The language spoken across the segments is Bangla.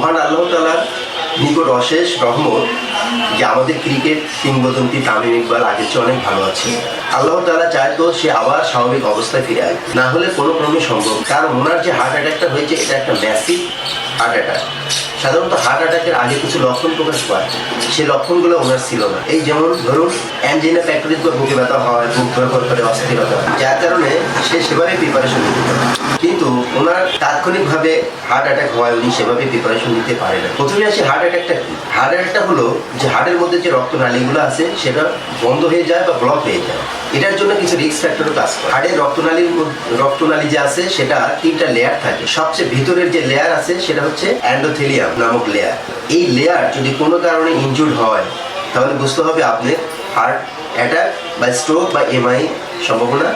মহান আল্লাহ তাআলার নিকট অশেষ রহমত যে আমাদের ক্রিকেট কিংবদন্তি তামিম ইকবাল আগের চেয়ে অনেক ভালো আছে। আল্লাহ তাআলা চায় তো সে আবার স্বাভাবিক অবস্থায় ফিরে আসবে, না হলে কোনো ক্রমে সম্ভব। কারণ ওনার যে হার্ট অ্যাটাকটা হয়েছে এটা একটা ম্যাসিভ হার্ট অ্যাটাক। সাধারণত হার্ট অ্যাটাকের আগে কিছু লক্ষণ প্রকাশ পায়, সেই লক্ষণগুলো ওনার ছিল না। এই যেমন ধরুন অ্যাঞ্জিনা প্যাক্টোরিস বা বুকে ব্যথা হয়, বুক ধরপর করে অস্থিরতা, যার কারণে সে সেভাবে প্রিপারেশন নিতে পারে। কিন্তু ওনার তাৎক্ষণিকভাবে হার্ট অ্যাটাক হয়, উনি সেভাবে প্রিপারেশন নিতে পারে না। প্রথমে আসি হার্ট অ্যাটাকটা কি। হার্ট অ্যাটাকটা হলো যে হার্টের মধ্যে যে রক্তনালীগুলো আছে সেটা বন্ধ হয়ে যায় বা ব্লক হয়ে যায়। এটার জন্য কিছু রিস্ক ফ্যাক্টরও কাজ করে। হার্টের রক্তনালী যে আছে সেটা 3টা লেয়ার থাকে। সবচেয়ে ভিতরের যে লেয়ার আছে সেটা হচ্ছে এন্ডোথেলিয়াম নামক লেয়ার। এই লেয়ার যদি কোনো কারণে ইনজুর্ড হয় তাহলে বুঝতে হবে আপনার হার্ট অ্যাটাক বা স্ট্রোক বা এমআই সম্ভাবনা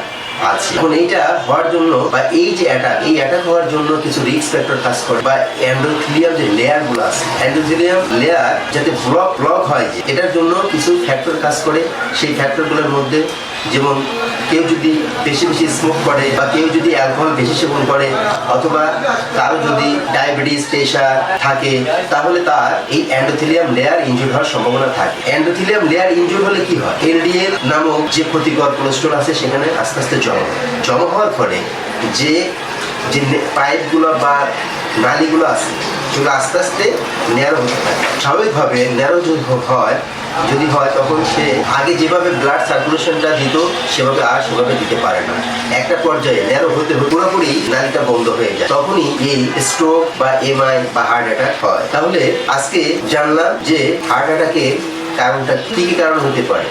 আছে। এখন এইটা হওয়ার জন্য বা এই যে অ্যাটাক হওয়ার জন্য কিছু রিস্ক ফ্যাক্টর কাজ করে বা এন্ডোথেলিয়াম যে লেয়ার গুলো আছে, এন্ডোথেলিয়াম লেয়ার যাতে ব্লক হয়, যে এটার জন্য কিছু ফ্যাক্টর কাজ করে। সেই ফ্যাক্টরগুলোর মধ্যে যেমন কেউ যদি বেশি স্মোক করে বা কেউ যদি অ্যালকোহল বেশি সেবন করে অথবা কারো যদি ডায়াবেটিস প্রেশার থাকে তাহলে তার এই এন্ডোথেলিয়াম লেয়ার ইনজুর হওয়ার সম্ভাবনা থাকে। এন্ডোথেলিয়াম লেয়ার ইনজুর হলে কি হয়, এলডিএল নামক যে ক্ষতিকর কোলেস্টেরল আছে সেখানে আস্তে আস্তে জমা হওয়ার ফলে যে পাইপগুলো বা নালীগুলো আছে সেগুলো আস্তে আস্তে ন্যারো হতে থাকে। স্বাভাবিকভাবে ন্যারো যদি হয় তখন সে আগে যেভাবে ব্লাড সার্কুলেশনটা দিত সেভাবে দিতে পারে না। একটা পর্যায়ে ন্যারো হতে পুরোপুরি নালীটা বন্ধ হয়ে যায়, তখনই এই স্ট্রোক বা এমআই বা হার্ট অ্যাটাক হয়। তাহলে আজকে জানলাম যে হার্ট অ্যাটাকের কারণটা কি কারণ হতে পারে।